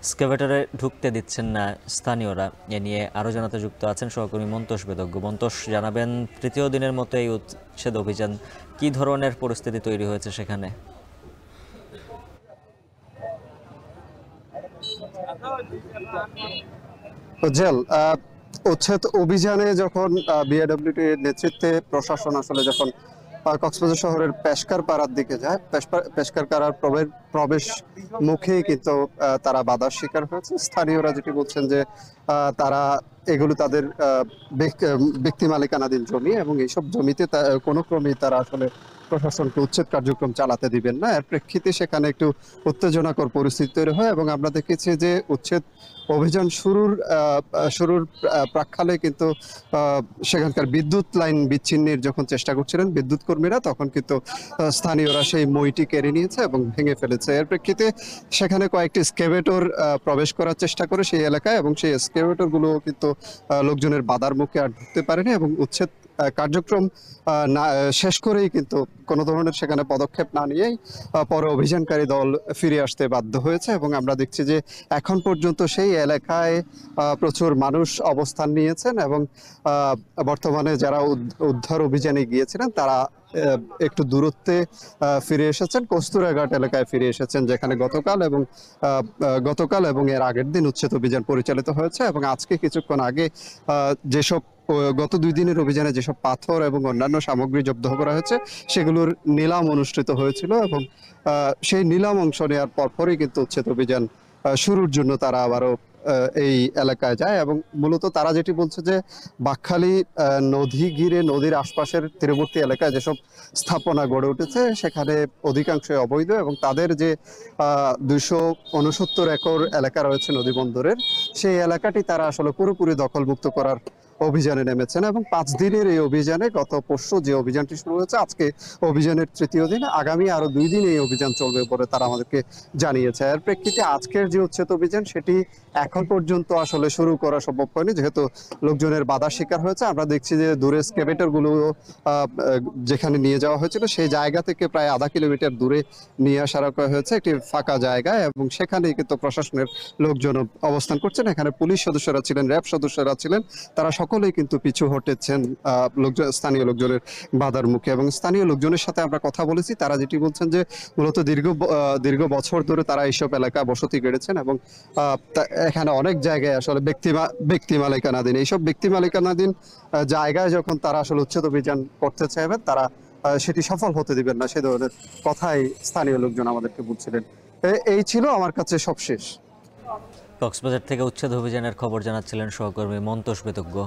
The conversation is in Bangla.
স্কেভেটরে ঢুকতে দিচ্ছেন না স্থানীয়রা। এ নিয়ে আরও জানাতে যুক্ত আছেন সহকর্মী মন্তোষ বেদজ্ঞ। মন্তোষ, জানাবেন তৃতীয় দিনের মতো এই উচ্ছেদ অভিযান কী ধরনের পরিস্থিতি তৈরি হয়েছে সেখানে? জেল উচ্ছেদ অভিযানে যখন বিএডব্লিউটির নেতৃত্বে প্রশাসন আসলে যখন কক্সবাজার শহরের পেশকার পাড়ার দিকে যায়, পেশকার পাড়ার প্রবেশ মুখেই কিন্তু তারা বাধার শিকার হয়েছে। স্থানীয়রা যেটি বলছেন যে তারা এগুলো তাদের ব্যক্তি মালিকানাধীন জমি এবং এইসব জমিতে কোনো ক্রমেই তারা আসলে প্রশাসনকে উচ্ছেদ কার্যক্রম চালাতে দিবেন না। এর প্রেক্ষিতে সেখানে একটু উত্তেজনাকর পরিস্থিতি তৈরি হয় এবং আমরা দেখেছি যে উচ্ছেদ অভিযান শুরুর প্রাক্কালে কিন্তু সেখানকার বিদ্যুৎ লাইন বিচ্ছিন্নের যখন চেষ্টা করছিলেন বিদ্যুৎ কর্মীরা, তখন কিন্তু স্থানীয়রা সেই মইটি কেড়ে নিয়েছে এবং ভেঙে ফেলেছে। এর প্রেক্ষিতে সেখানে কয়েকটি স্কেভেটর প্রবেশ করার চেষ্টা করে সেই এলাকায়, এবং সেই স্কেভেটর গুলো কিন্তু লোকজনের বাধার মুখে আর ঢুকতে পারেনি এবং উচ্ছেদ কার্যক্রম না শেষ করেই কিন্তু কোনো ধরনের সেখানে পদক্ষেপ না নিয়েই পরে অভিযানকারী দল ফিরে আসতে বাধ্য হয়েছে। এবং আমরা দেখছি যে এখন পর্যন্ত সেই এলাকায় প্রচুর মানুষ অবস্থান নিয়েছেন এবং বর্তমানে যারা উদ্ধার অভিযানে গিয়েছিলেন তারা একটু দূরত্বে ফিরে এসেছেন, কস্তুরাঘাট এলাকায় ফিরে এসেছেন, যেখানে গতকাল এবং এর আগের দিন উচ্ছেদ অভিযান পরিচালিত হয়েছে। এবং আজকে কিছুক্ষণ আগে যেসব গত 2 দিনের অভিযানে যেসব পাথর এবং অন্যান্য সামগ্রী জব্দ করা হয়েছে সেগুলোর নিলাম অনুষ্ঠিত হয়েছিল এবং সেই নিলাম অংশ নেওয়ার পরপরই কিন্তু উচ্ছেদ অভিযান শুরুর জন্য তারা আবারও এই এলাকায় যায়। এবং মূলত তারা যেটি বলছে যে বাকখালী নদী ঘিরে নদীর আশপাশের তীরবর্তী এলাকায় যেসব স্থাপনা গড়ে উঠেছে সেখানে অধিকাংশই অবৈধ এবং তাদের যে 269 একর এলাকা রয়েছে নদী বন্দরের, সেই এলাকাটি তারা আসলে পুরোপুরি দখলমুক্ত করার অভিযানে নেমেছেন। এবং 5 দিনের এই অভিযানে গত পরশু যে অভিযানটি শুরু হয়েছে, আজকে অভিযানের তৃতীয় দিন, আগামী আরো 2 দিন এই অভিযান চলবে বলে তারা আমাদেরকে জানিয়েছে। এর প্রেক্ষিতে আজকের যে উচ্ছেদ অভিযান সেটি এখন পর্যন্ত আসলে শুরু করা সম্ভব হয়নি, যেহেতু লোকজনের বাধার শিকার হয়েছে। আমরা দেখছি যে দূরে স্কেভেটর গুলো যেখানে নিয়ে যাওয়া হয়েছিল সেই জায়গা থেকে প্রায় আধা কিলোমিটার দূরে নিয়ে আসা হয়েছে একটি ফাঁকা জায়গায়, এবং সেখানে কিন্তু প্রশাসনের লোকজন অবস্থান করছেন। এখানে পুলিশ সদস্যরা ছিলেন, র্যাব সদস্যরা ছিলেন, তারা সকলেই কিন্তু পিছু হটেছেন স্থানীয় লোকজনের বাধার মুখে। এবং স্থানীয় লোকজনের সাথে আমরা কথা বলেছি, তারা যেটি বলছেন যে মূলত দীর্ঘ বছর ধরে তারা এইসব এলাকা বসতি গড়েছেন এবং এখানে অনেক জায়গায় আসলে ব্যক্তি মালিকানাধীন, এইসব ব্যক্তি মালিকানাধীন জায়গায় যখন তারা আসলে উচ্ছেদ অভিযান করতে চাইবেন তারা সেটি সফল হতে দিবেন না, সে ধরনের কথাই স্থানীয় লোকজন আমাদেরকে বলছিলেন। এই ছিল আমার কাছে সবশেষ। কক্সবাজার থেকে উচ্ছেদ অভিযানের খবর জানাচ্ছিলেন সহকর্মী মন্তোষ বেদজ্ঞ।